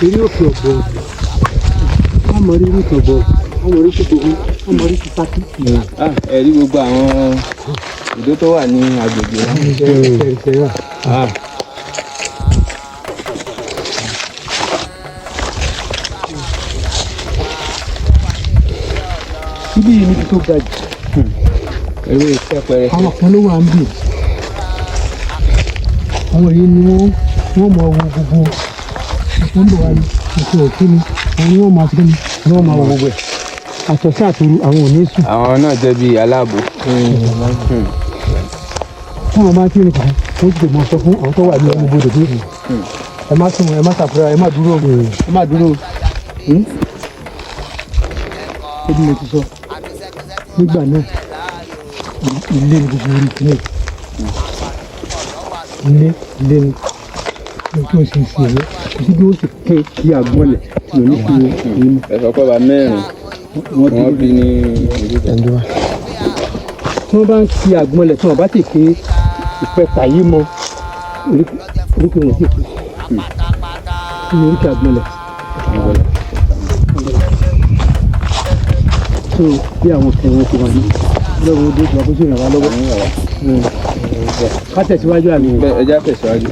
Eré òkè ọ̀bọ, wọ́n mọ rírì tọ̀bọ, wọ́n mọ rírì tòbí, wọ́n mọ rírì pákí. Ẹ̀rí gbogbo àwọn ìdó tó wà ní agbègbè wọn. Ibi yìí níbi tó ga jù. Ewé ìpẹ́pẹ́rẹ́. Àwọn kan ló wà ń bì. Àwọn yìí ni wọ́n mọ wo gbogbo ìṣẹ́ ń bọ̀ wá ní ìṣẹ́ òfin ni. Àwọn ni wọ́n máa fi ní wọ́n máa wo gbogbo ẹ̀. Àtọ̀sí àtòru àwọn ò ní sùn. Àwọn náà jẹ́ bíi aláàbò. Tí wọ́n bá ti rìn kàn, wọ́n ti mọ̀ sọ fún àwọn tó wà ní ọmọ ibodè pé ẹ má sùn, ẹ má ṣàfùrà, ẹ má dúró. Ẹ má dúró. Ebi mo ti sọ nígbà náà ilé ní gbogbo orí ìpínlẹ̀ ilé ní tó ṣe ṣe ẹ̀rọ títí bí ó ṣe kẹ́ kí àgbọ̀nlẹ̀ tí ò ní kí ní. Ẹ̀fọ́ pọ̀ bá mẹ́rin wọ́n bí ní ìlú. Tí wọ́n bá ń kí àgbọ̀nlẹ̀ tí wọ́n bá ti ké ìpẹ́ta yìí mọ oríkì wọn sì kú ní oríkì àgbọ̀nlẹ̀. So bí àwọn kẹrin ti wà ní lọ́wọ́ ojú ìgbà bó ṣe ràn wá lọ́wọ́. Ká tẹ̀síwájú àmì. Ẹ já tẹ̀síwájú.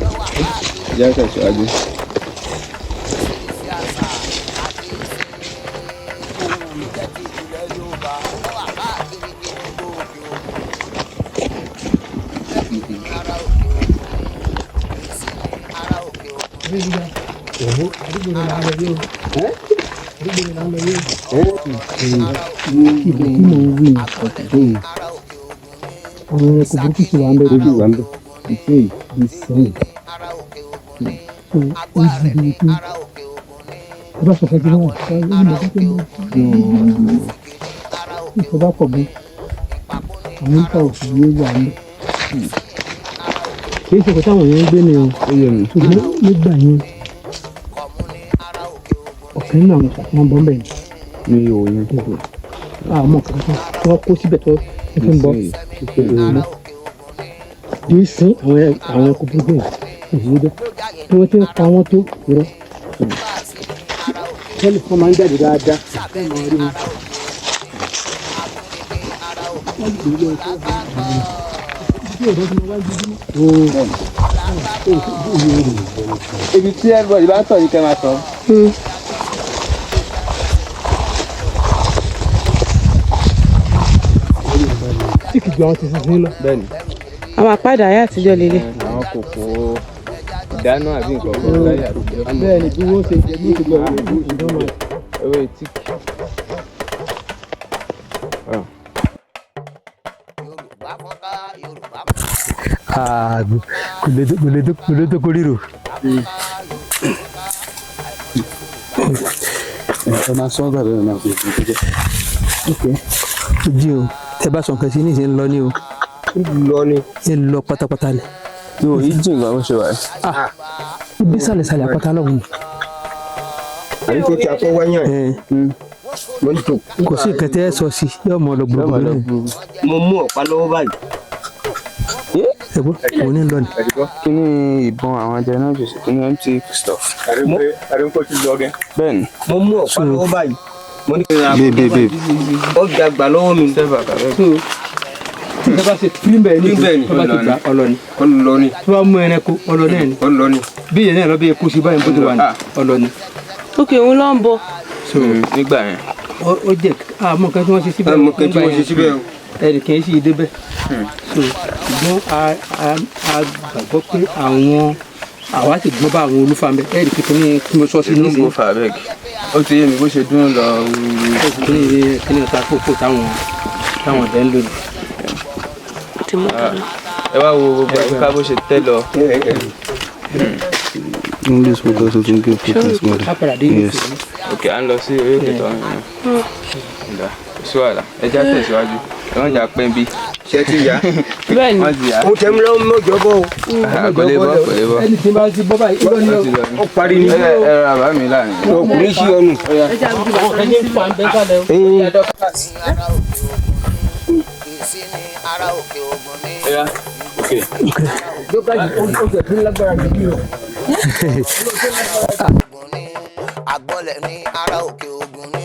Ìbò tí mò ń wí àwọn ẹ̀kọ́ burúkú sì wà ń bẹ lójú wa ń bẹ ìfẹ́ ìsẹ́yìn tó ó yí ibi tí ẹ bá sọ fẹ́ bí wọ́n ṣe ń lọ sí pé ìfẹ́ bá pọ̀ bí àwọn ìta òfin yóò wà ń bẹ. Kì í ṣe kò táwọn èèyàn ń gbé ní o ṣùgbọ́n nígbà yẹn ọ̀kan nínú àwọn ìṣàkóso bọ́ ń bẹ̀ ní òyìn. Àmọ́ kankan tí wọ́n kó síbẹ̀ tó ń fi ń bọ́ bí sin àwọn ẹ̀kọ́ burúkú yìí dé tí wọ́n ti ń pa wọ́n tó irọ́ tẹ́lẹ̀ fún máa ń jáde dáadáa Ibi tí everybody bá ń tọ̀ yìí kẹ́ máa tọ̀. tí kìí ju àwọn ti sísìn lọ. Bẹ́ẹ̀ni. Àwọn àpáàdà ayé àtijọ́ lélẹ̀. Àwọn kòkòrò ìdáná àbí nǹkan kan láyé àtijọ́. Bẹ́ẹ̀ni bí wọ́n ṣe jẹ ní ìgbà ìdánwò. Ewé tíkì. Kò lè tó kó ríro. Ẹ máa sọ ọ́n bàbá mi máa fi ìdíje. Ojú o tẹ bá sọ nǹkan sí ní ìṣe ń lọ ní o. Ń lọ pátápátá ni. Yóò yí jìn gan bó ṣe wà. Ibi sàlẹ̀sàlẹ̀ àpáta lọ́hùn. Àyè tó ti akọ wáyà mo ń tò. Kò sí nǹkan tẹ́ ẹ sọ sí yóò mọ lọ gbogbo náà. Mo mú ọ̀pá lọ́wọ́ báyìí. Ẹ̀gbọ́n òun ní lọ ni. Kí ni ìbọn àwọn ajá náà jù sí? Kí ni empty stuff? Bẹ́ẹ̀ni. Mo mú ọ̀pá lọ́wọ́ báyìí. Mo ní kí n ra Bébébé. ó fi àgbà lọ́wọ́ mi. Tí ẹ bá ṣe níbẹ̀ ní tó bá ti gbà ọlọ́ni. Ọlọ́ni. Tí wọ́n mú ẹranko ọlọ́ni ẹ̀ ní. Ọlọ́ni. Bí ìyẹn náà lọ bí ekú sí báyìí bó ti wà ní ọlọ́ni. Òkè òun ló ń bọ̀. Nígbà yẹn. Ó jẹ́ àmọ́ nǹkan tí wọ́n ṣe síbẹ̀. Àmọ́ nǹkan tí wọ́n ṣe síbẹ̀ o. Ẹnì kì í sì débẹ̀. Ṣùgbọ́n a gbàgbọ́ pé àwa ti gbọ́ bá àwọn olúfàmẹ́ ẹ̀rì pé kí mo sọ sí ní ìsìn. Go far abeg. Ó ti yé mi bó ṣe dún lọ. Kí ni ọ̀tá fòfò táwọn ọ̀dẹ́ ń lò ní. Ẹ wá wo gbogbo ẹ̀ka bó ṣe tẹ́ lọ. English because of English people's mother. Yes. Ok, à ń lọ sí orí òkè tó ń rìn. Ìgbà sí wàhálà. Ẹ já tẹ̀síwájú. Ẹ wọ́n jà pẹ́ bí. Ṣé ti yá? Bẹ́ẹ̀ni. Wọ́n ti yá. Ó tẹ́ mi lọ́wọ́ mọ́jọ́ bọ́ o. Kọ̀lé bọ́. Ẹni tí bá ti bọ́ báyìí lọ́ni Ó parí ní. Ẹ ra bàbá mi láàrin. Ọkùnrin sí ọnù. Ẹja ń bíbá ọ̀rẹ́ ní ìfọ̀ àǹbẹ́ sálẹ̀ o. Ara òkè ògùn ní. Ok. Ló bá yìí ó jẹ̀ fún lágbára jù bí o. Àgbọ̀lẹ̀ ní ará òkè Ògùn ní.